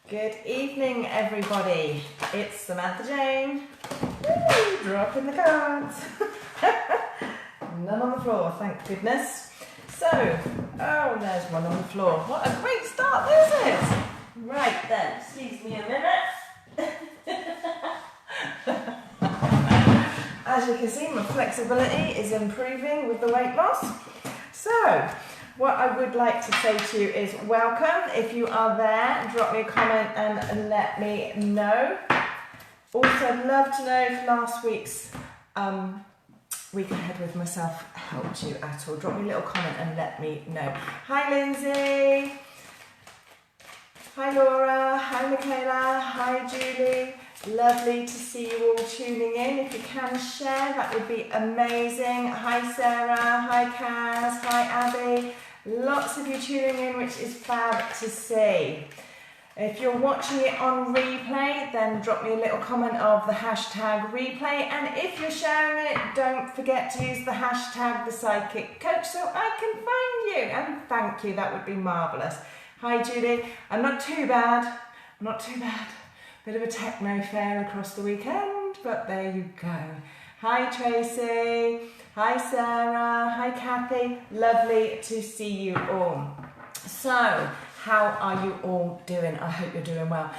Good evening, everybody. It's Samantha Jane. Woo, dropping the cards. None on the floor, thank goodness. So, oh, there's one on the floor. What a great start this is. Right then, excuse me a minute. As you can see, my flexibility is improving with the weight loss. So, what I would like to say to you is welcome. If you are there, drop me a comment and let me know. Also, I'd love to know if last week's week ahead with myself helped you at all. Drop me a little comment and let me know. Hi Lindsay. Hi Laura. Hi Michaela. Hi Julie. Lovely to see you all tuning in. If you can share, that would be amazing. Hi Sarah. Hi Kaz. Hi Abby. Lots of you tuning in, which is fab to see. If you're watching it on replay, then drop me a little comment of the hashtag replay. And if you're sharing it, don't forget to use the hashtag thepsychiccoach so I can find you. And thank you, that would be marvellous. Hi Judy, I'm not too bad. Not too bad. Bit of a techno fair across the weekend, but there you go. Hi Tracy. Hi Sarah. Hi Kathy. Lovely to see you all. So, how are you all doing? I hope you're doing well.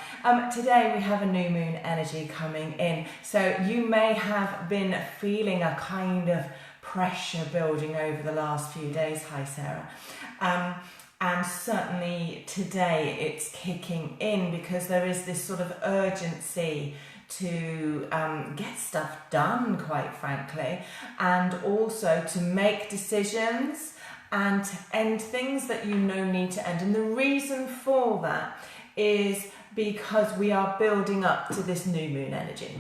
Today we have a new moon energy coming in. So you may have been feeling a kind of pressure building over the last few days. Hi Sarah. And certainly today it's kicking in because there is this sort of urgency to get stuff done, quite frankly, and also to make decisions and to end things that you know need to end. And the reason for that is because we are building up to this new moon energy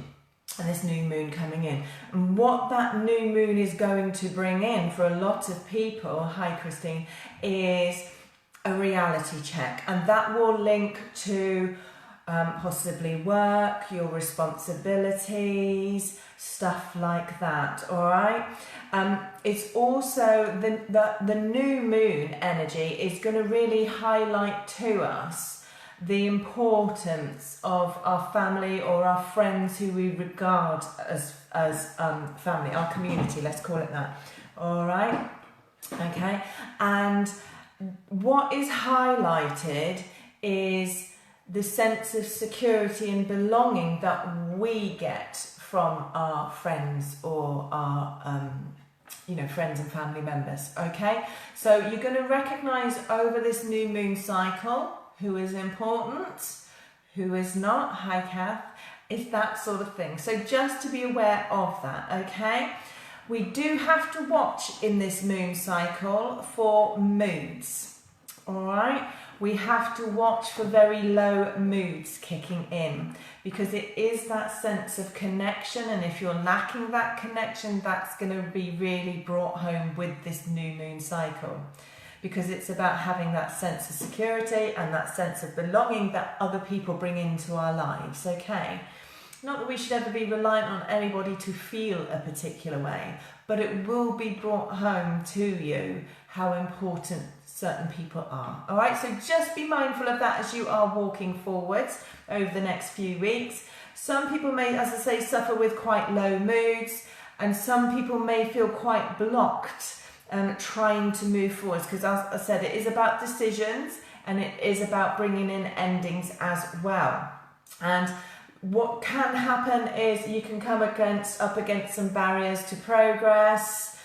and this new moon coming in. And what that new moon is going to bring in for a lot of people, hi Christine, is a reality check. And that will link to possibly work, your responsibilities, stuff like that, all right? It's also the new moon energy is going to really highlight to us the importance of our family or our friends who we regard as family, our community, let's call it that, all right? Okay, and what is highlighted is the sense of security and belonging that we get from our friends or our friends and family members. Okay, so you're going to recognize over this new moon cycle who is important, who is not. Hi Kath. It's that sort of thing. So just to be aware of that. Okay, we do have to watch in this moon cycle for moods. All right, we have to watch for very low moods kicking in because it is that sense of connection, and if you're lacking that connection, that's going to be really brought home with this new moon cycle, because it's about having that sense of security and that sense of belonging that other people bring into our lives. Okay, not that we should ever be reliant on anybody to feel a particular way, but it will be brought home to you how important certain people are. All right, so just be mindful of that as you are walking forwards over the next few weeks. Some people may, as I say, suffer with quite low moods, and some people may feel quite blocked trying to move forwards, because as I said, it is about decisions and it is about bringing in endings as well. And what can happen is you can come up against some barriers to progress,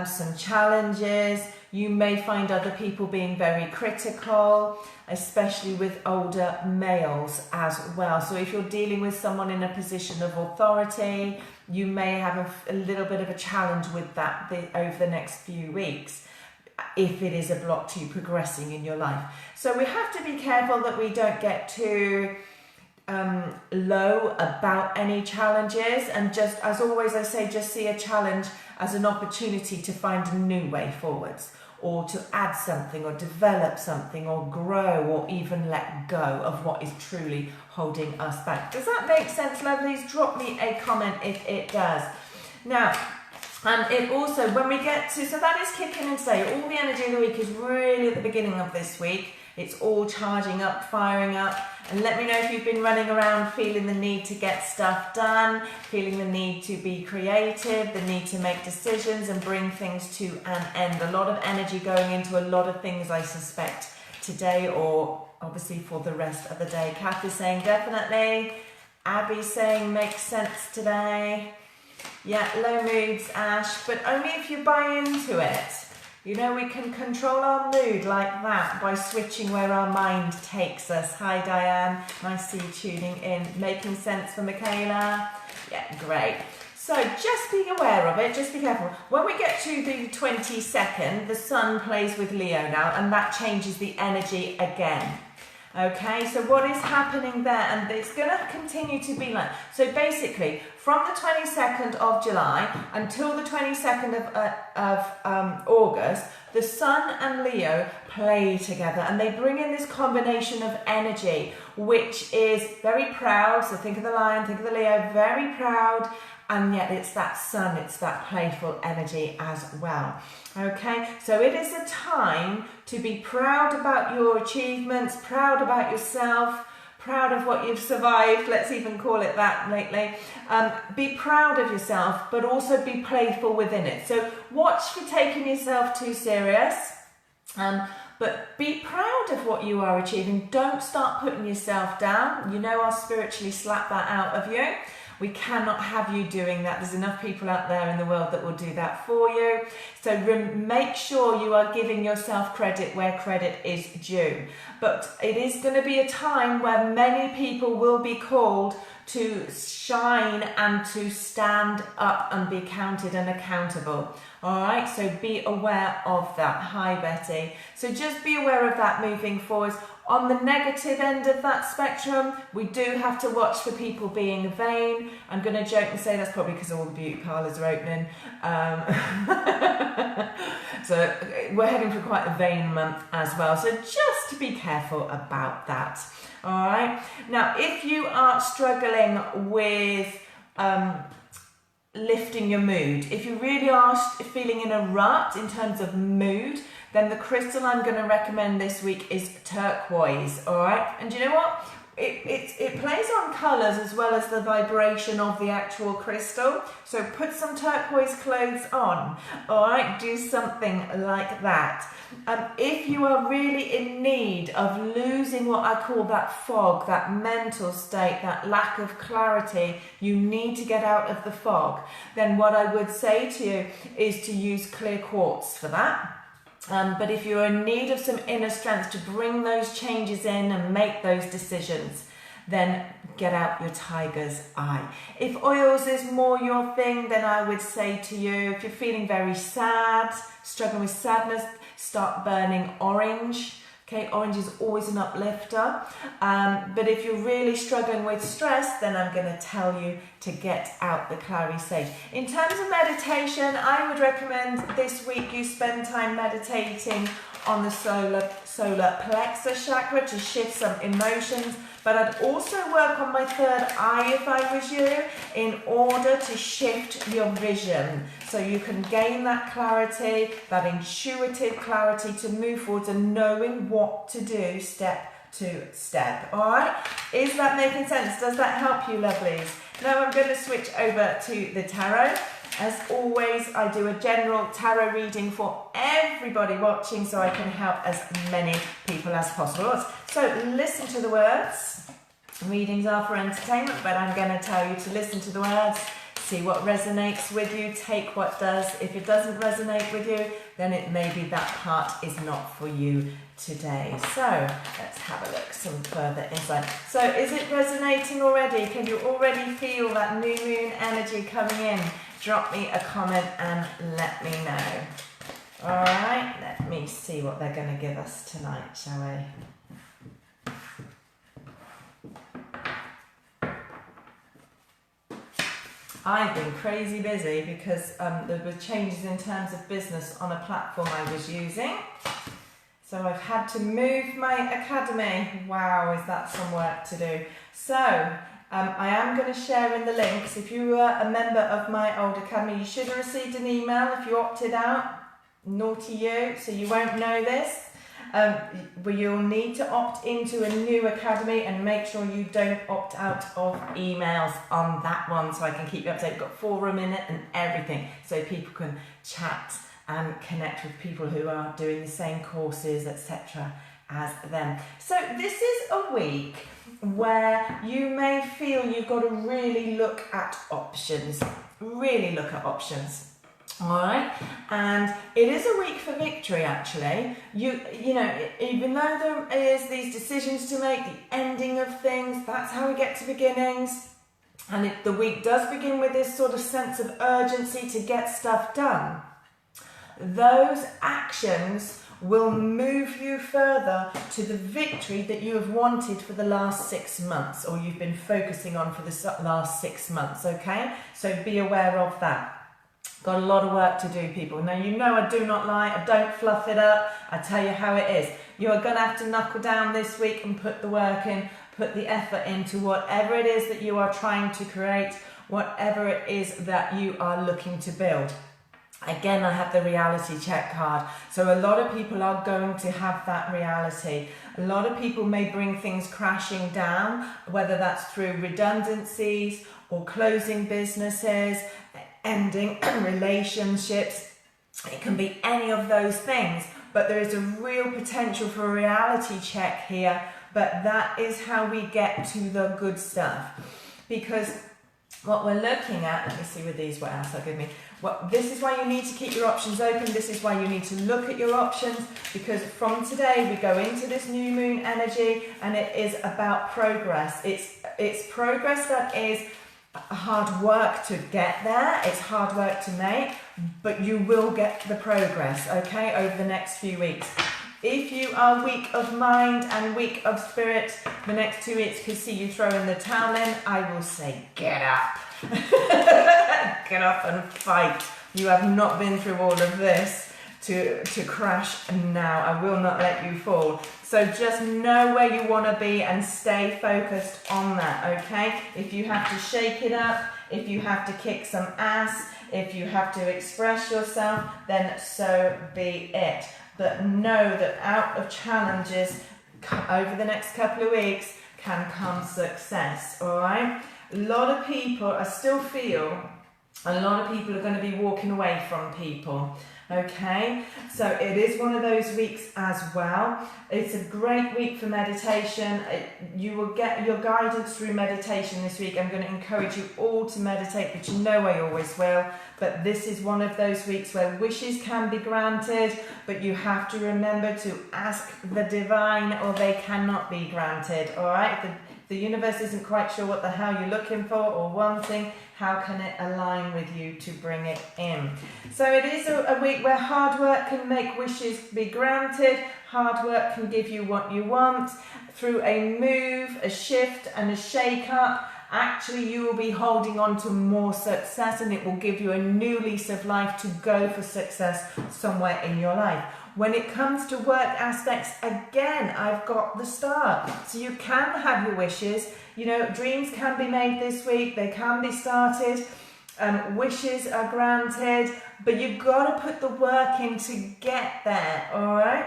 some challenges. You may find other people being very critical, especially with older males as well. So if you're dealing with someone in a position of authority, you may have a little bit of a challenge with that over the next few weeks, if it is a block to you progressing in your life. So we have to be careful that we don't get too low about any challenges, and just as always I say, just see a challenge as an opportunity to find a new way forwards, or to add something or develop something or grow or even let go of what is truly holding us back. Does that make sense, lovelies? Drop me a comment if it does. Now, and it also, when we get to, so that is kicking in today, all the energy of the week is really at the beginning of this week, It's all charging up, firing up. And let me know if you've been running around feeling the need to get stuff done, feeling the need to be creative, the need to make decisions and bring things to an end. A lot of energy going into a lot of things, I suspect, today, or obviously for the rest of the day. Kath is saying definitely. Abby's saying makes sense today. Yeah, low moods, Ash, but only if you buy into it. You know, we can control our mood like that by switching where our mind takes us. Hi, Diane. Nice to see you tuning in. Making sense for Michaela? Yeah, great. So just be aware of it. Just be careful. When we get to the 22nd, the sun plays with Leo now, and that changes the energy again. Okay, so what is happening there, and it's going to continue to be like, so basically from the 22nd of July until the 22nd of August, the Sun and Leo play together, and they bring in this combination of energy, which is very proud. So think of the lion, think of the Leo, very proud, and yet it's that sun, it's that playful energy as well. Okay, so it is a time to be proud about your achievements, proud about yourself, proud of what you've survived, let's even call it that lately. Be proud of yourself, but also be playful within it. So watch for taking yourself too serious, but be proud of what you are achieving. Don't start putting yourself down. You know, I'll spiritually slap that out of you. We cannot have you doing that. There's enough people out there in the world that will do that for you. So make sure you are giving yourself credit where credit is due. But it is going to be a time where many people will be called to shine and to stand up and be counted and accountable. All right, so be aware of that. Hi, Betty. So just be aware of that moving forwards. On the negative end of that spectrum, we do have to watch for people being vain. I'm going to joke and say that's probably because all the beauty parlours are opening. So we're heading for quite a vain month as well. So just be careful about that. All right. Now, if you are struggling with lifting your mood, if you really are feeling in a rut in terms of mood, then the crystal I'm going to recommend this week is turquoise, all right? And you know what? It plays on colours as well as the vibration of the actual crystal. So put some turquoise clothes on, all right? Do something like that. If you are really in need of losing what I call that fog, that mental state, that lack of clarity, you need to get out of the fog, then what I would say to you is to use clear quartz for that. But if you're in need of some inner strength to bring those changes in and make those decisions, then get out your tiger's eye. If oils is more your thing, then I would say to you, if you're feeling very sad, struggling with sadness, start burning orange. Okay, orange is always an uplifter. But if you're really struggling with stress, then I'm going to tell you to get out the clary sage. In terms of meditation, I would recommend this week you spend time meditating on the solar plexus chakra to shift some emotions. But I'd also work on my third eye if I was you, in order to shift your vision. So you can gain that clarity, that intuitive clarity to move forwards and knowing what to do step to step. All right? Is that making sense? Does that help you, lovelies? Now I'm going to switch over to the tarot. As always, I do a general tarot reading for everybody watching so I can help as many people as possible. So listen to the words. Readings are for entertainment, but I'm going to tell you to listen to the words, see what resonates with you, take what does. If it doesn't resonate with you, then it may be that part is not for you today. So let's have a look, some further insight. So is it resonating already? Can you already feel that new moon energy coming in? Drop me a comment and let me know. All right, let me see what they're going to give us tonight, shall we? I've been crazy busy because there were changes in terms of business on a platform I was using. So I've had to move my academy. Wow, is that some work to do? So I am going to share in the links. If you were a member of my old academy, you should have received an email if you opted out. Naughty you, so you won't know this. But you'll need to opt into a new academy, and make sure you don't opt out of emails on that one, so I can keep you updated. We've got forum in it and everything, so people can chat and connect with people who are doing the same courses, etc. as them. So this is a week where you may feel you've got to really look at options. Really look at options. Alright, and it is a week for victory actually. You know, even though there is these decisions to make, the ending of things, that's how we get to beginnings. And the week does begin with this sort of sense of urgency to get stuff done. Those actions will move you further to the victory that you have wanted for the last 6 months, or you've been focusing on for the last 6 months, okay? So be aware of that. Got a lot of work to do, people. Now, you know I do not lie, I don't fluff it up, I tell you how it is. You are going to have to knuckle down this week and put the work in, put the effort into whatever it is that you are trying to create, whatever it is that you are looking to build. Again, I have the reality check card. So a lot of people are going to have that reality. A lot of people may bring things crashing down, whether that's through redundancies or closing businesses, ending relationships. It can be any of those things, but there is a real potential for a reality check here. But that is how we get to the good stuff. Because what we're looking at, let me see with these what else they'll give me. Well, this is why you need to keep your options open. This is why you need to look at your options, because from today we go into this new moon energy, and it is about progress. It's progress that is hard work to get there. It's hard work to make, but you will get the progress, okay, over the next few weeks. If you are weak of mind and weak of spirit, the next 2 weeks could see you throwing the towel in. I will say, get up. Get up and fight. You have not been through all of this to crash now. I will not let you fall. So just know where you want to be and stay focused on that, okay? If you have to shake it up, if you have to kick some ass, if you have to express yourself, then so be it. But know that out of challenges over the next couple of weeks can come success, all right? A lot of people, I still feel, a lot of people are going to be walking away from people, okay? So it is one of those weeks as well. It's a great week for meditation. You will get your guidance through meditation this week. I'm going to encourage you all to meditate, but you know I always will. But this is one of those weeks where wishes can be granted, but you have to remember to ask the divine or they cannot be granted, all right? The universe isn't quite sure what the hell you're looking for or wanting. How can it align with you to bring it in? So it is a week where hard work can make wishes be granted. Hard work can give you what you want. Through a move, a shift and a shake-up, actually you will be holding on to more success, and it will give you a new lease of life to go for success somewhere in your life. When it comes to work aspects, again, I've got the Star. So you can have your wishes. You know, dreams can be made this week. They can be started. Wishes are granted. But you've got to put the work in to get there, all right?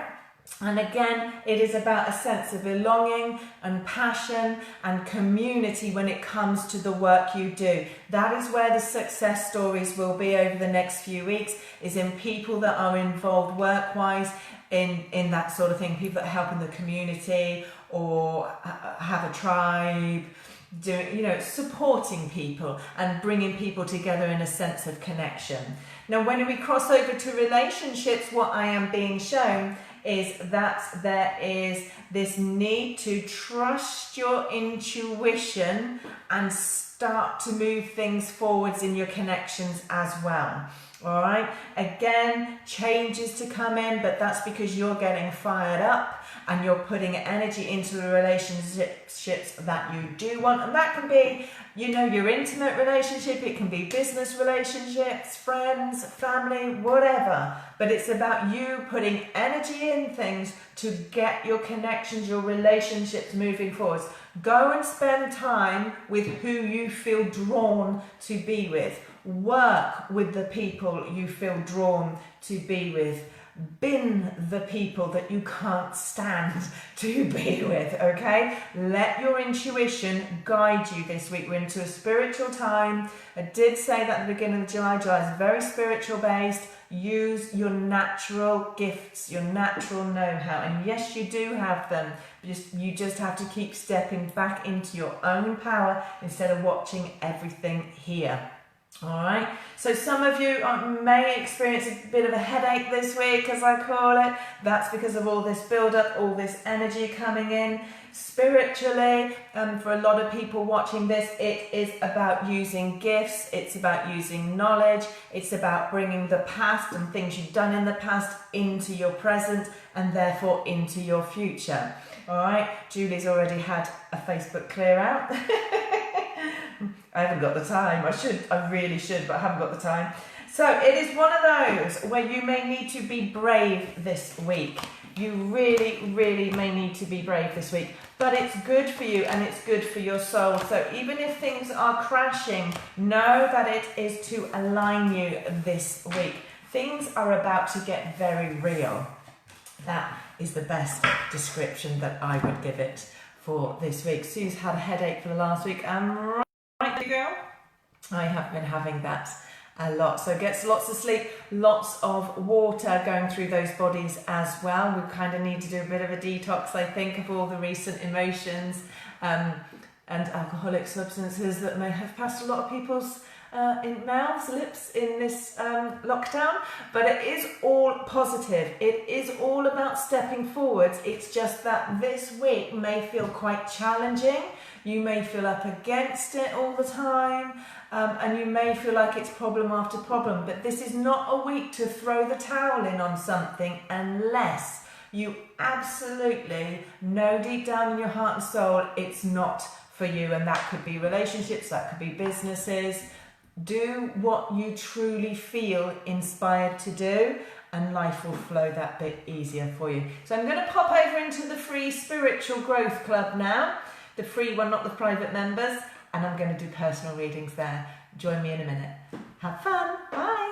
And again, it is about a sense of belonging and passion and community when it comes to the work you do. That is where the success stories will be over the next few weeks, is in people that are involved work-wise in that sort of thing, people that help in the community or have a tribe, doing, you know, supporting people and bringing people together in a sense of connection. Now, when we cross over to relationships, what I am being shown is that there is this need to trust your intuition and start to move things forwards in your connections as well. All right, again, changes to come in, but that's because you're getting fired up and you're putting energy into the relationships that you do want. And that can be, you know, your intimate relationship, it can be business relationships, friends, family, whatever. But it's about you putting energy in things to get your connections, your relationships moving forwards. Go and spend time with who you feel drawn to be with. Work with the people you feel drawn to be with. bin the people that you can't stand to be with, okay? Let your intuition guide you this week. We're into a spiritual time. I did say that at the beginning of July. July is very spiritual based. Use your natural gifts, your natural know-how. And yes, you do have them. You just have to keep stepping back into your own power instead of watching everything here. All right, so some of you may experience a bit of a headache this week, as I call it. That's because of all this build-up, all this energy coming in. Spiritually, for a lot of people watching this, it is about using gifts, it's about using knowledge, it's about bringing the past and things you've done in the past into your present and therefore into your future. All right, Julie's already had a Facebook clear out. I haven't got the time. I really should, but I haven't got the time. So it is one of those where you may need to be brave this week. You really, really may need to be brave this week. But it's good for you and it's good for your soul. So even if things are crashing, know that it is to align you this week. Things are about to get very real. That is the best description that I would give it for this week. Sue's had a headache for the last week. Right, girl? I have been having that a lot. So gets lots of sleep, lots of water going through those bodies as well. We kind of need to do a bit of a detox, I think, of all the recent emotions and alcoholic substances that may have passed a lot of people's mouths, lips in this lockdown. But it is all positive. It is all about stepping forwards. It's just that this week may feel quite challenging. You may feel up against it all the time, and you may feel like it's problem after problem, but this is not a week to throw the towel in on something unless you absolutely know deep down in your heart and soul it's not for you, and that could be relationships, that could be businesses. Do what you truly feel inspired to do, and life will flow that bit easier for you. So I'm going to pop over into the free Spiritual Growth Club now. The free one, not the private members, and I'm going to do personal readings there. Join me in a minute. Have fun. Bye.